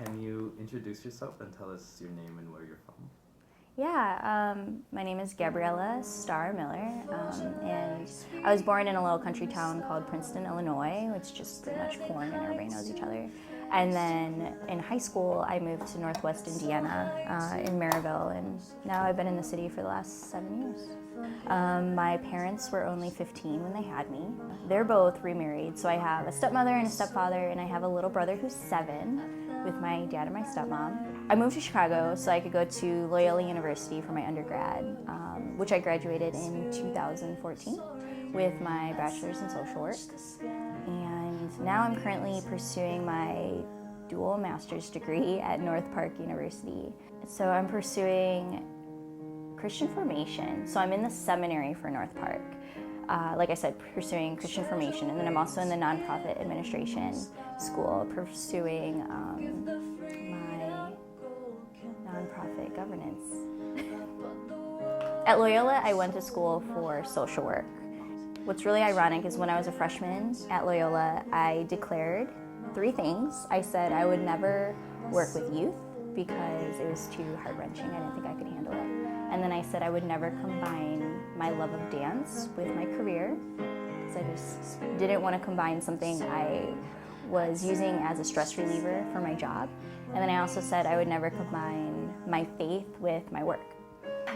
Can you introduce yourself and tell us your name and where you're from? Yeah, my name is Gabriela Miller, and I was born in a little country town called Princeton, Illinois, which is just pretty much corn and everybody knows each other. And then in high school, I moved to Northwest Indiana in Maryville, and now I've been in the city for the last 7 years. My parents were only 15 when they had me. They're both remarried, so I have a stepmother and a stepfather, and I have a little brother who's 7 with my dad and my stepmom. I moved to Chicago so I could go to Loyola University for my undergrad, which I graduated in 2014 with my bachelor's in social work. And now I'm currently pursuing my dual master's degree at North Park University. So I'm pursuing Christian formation. So I'm in the seminary for North Park. Like I said, pursuing Christian formation, and then I'm also in the nonprofit administration school pursuing my nonprofit governance. At Loyola, I went to school for social work. What's really ironic is when I was a freshman at Loyola, I declared 3 things. I said I would never work with youth because it was too heart-wrenching. I didn't think I could handle it. And then I said I would never combine my love of dance with my career, because I just didn't want to combine something I was using as a stress reliever for my job. And then I also said I would never combine my faith with my work.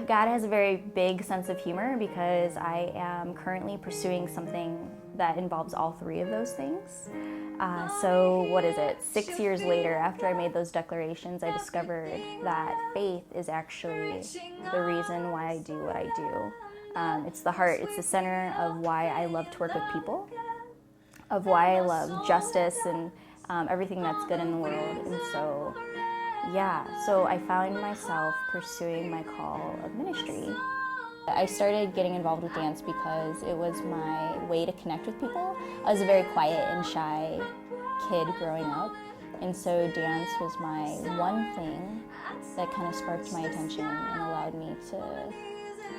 God has a very big sense of humor because I am currently pursuing something that involves all 3 of those things. So what is it? 6 years later, after I made those declarations, I discovered that faith is actually the reason why I do what I do. It's the heart, it's the center of why I love to work with people, of why I love justice and everything that's good in the world. And so, so I found myself pursuing my call of ministry. I started getting involved with dance because it was my way to connect with people. I was a very quiet and shy kid growing up, and so dance was my one thing that kind of sparked my attention and allowed me to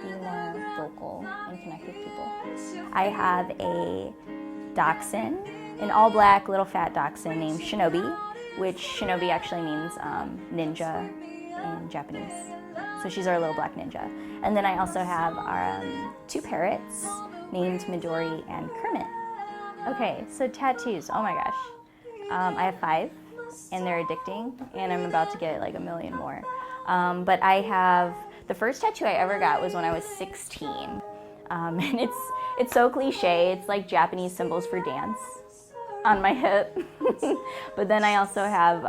be more vocal and connect with people. I have a dachshund, an all-black little fat dachshund named Shinobi, which Shinobi actually means ninja in Japanese. So she's our little black ninja. And then I also have our 2 parrots named Midori and Kermit. Okay, so tattoos, oh my gosh. I have 5, and they're addicting, and I'm about to get like a million more. But I have, the first tattoo I ever got was when I was 16. And it's so cliche, it's like Japanese symbols for dance on my hip. But then I also have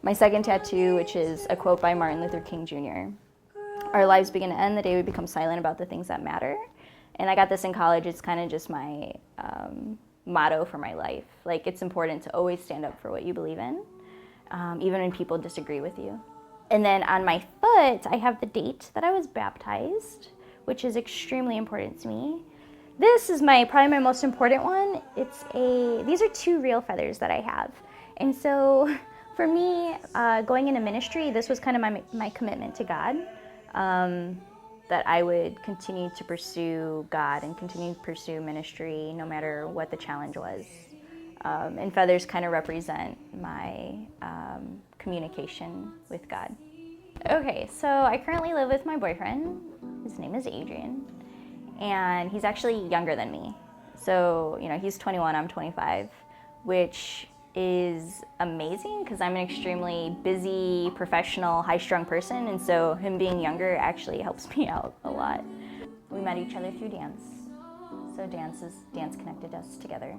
my second tattoo, which is a quote by Martin Luther King Jr. Our lives begin to end the day we become silent about the things that matter. And I got this in college. It's kind of just my motto for my life. Like, it's important to always stand up for what you believe in, even when people disagree with you. And then on my foot, I have the date that I was baptized, which is extremely important to me. This is probably my most important one. These are 2 real feathers that I have. And so for me, going into ministry, this was kind of my commitment to God, that I would continue to pursue God and continue to pursue ministry no matter what the challenge was. And feathers kind of represent my communication with God. Okay, so I currently live with my boyfriend. His name is Adrian. And he's actually younger than me. So, he's 21, I'm 25, which is amazing because I'm an extremely busy, professional, high-strung person, and so him being younger actually helps me out a lot. We met each other through dance. So dance connected us together.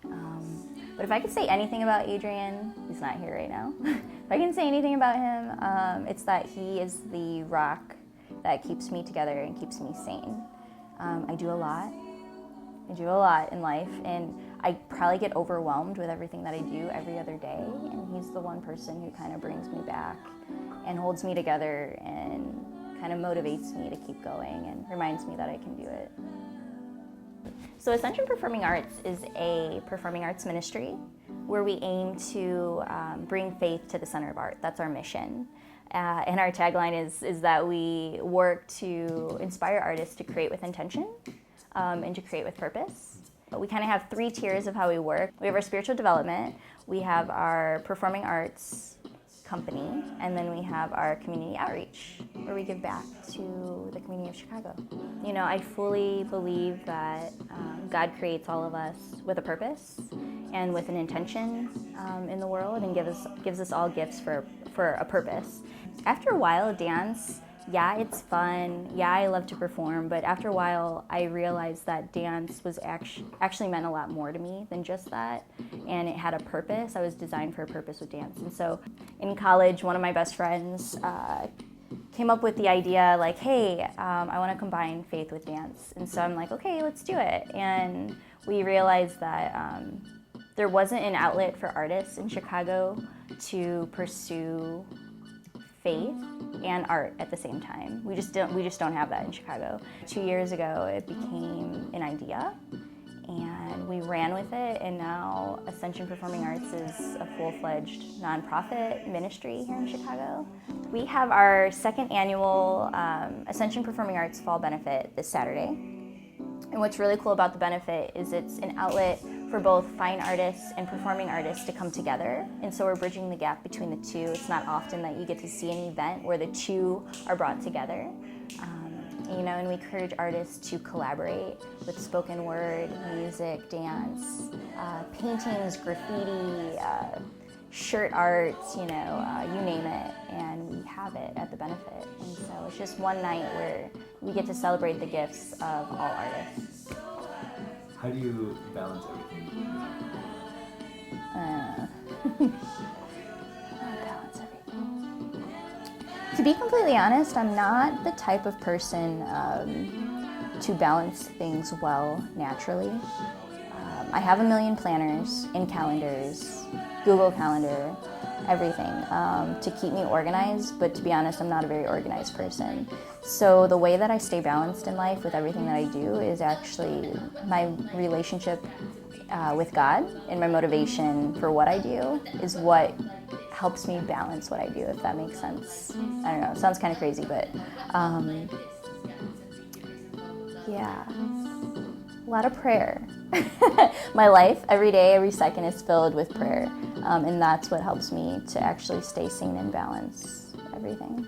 But if I could say anything about Adrian, he's not here right now. If I can say anything about him, it's that he is the rock that keeps me together and keeps me sane. I do a lot in life, and I probably get overwhelmed with everything that I do every other day, and he's the one person who kind of brings me back and holds me together and kind of motivates me to keep going and reminds me that I can do it. So Ascension Performing Arts is a performing arts ministry where we aim to bring faith to the center of art. That's our mission. And our tagline is that we work to inspire artists to create with intention and to create with purpose. But we kind of have 3 tiers of how we work. We have our spiritual development, we have our performing arts, company, and then we have our community outreach, where we give back to the community of Chicago. You know, I fully believe that God creates all of us with a purpose and with an intention in the world, and gives us all gifts for a purpose. After a while, dance, yeah, it's fun. Yeah, I love to perform, but after a while, I realized that dance was actually meant a lot more to me than just that, and it had a purpose. I was designed for a purpose with dance. And so in college, one of my best friends came up with the idea, like, hey, I want to combine faith with dance. And so I'm like, okay, let's do it. And we realized that there wasn't an outlet for artists in Chicago to pursue faith and art at the same time. We just don't have that in Chicago. 2 years ago, it became an idea, and we ran with it, and now Ascension Performing Arts is a full-fledged nonprofit ministry here in Chicago. We have our second annual Ascension Performing Arts Fall Benefit this Saturday. And what's really cool about the benefit is it's an outlet for both fine artists and performing artists to come together. And so we're bridging the gap between the two. It's not often that you get to see an event where the two are brought together. You know, and we encourage artists to collaborate with spoken word, music, dance, paintings, graffiti, shirt art, you name it, and we have it at the benefit. And so it's just one night where we get to celebrate the gifts of all artists. How do you balance everything? Balance everything. To be completely honest, I'm not the type of person to balance things well naturally. I have a million planners and calendars, Google Calendar, everything, to keep me organized, but to be honest, I'm not a very organized person. So the way that I stay balanced in life with everything that I do is actually my relationship with God, and my motivation for what I do is what helps me balance what I do, if that makes sense. I don't know, it sounds kind of crazy, but yeah, a lot of prayer. My life, every day, every second is filled with prayer, and that's what helps me to actually stay sane and balance everything.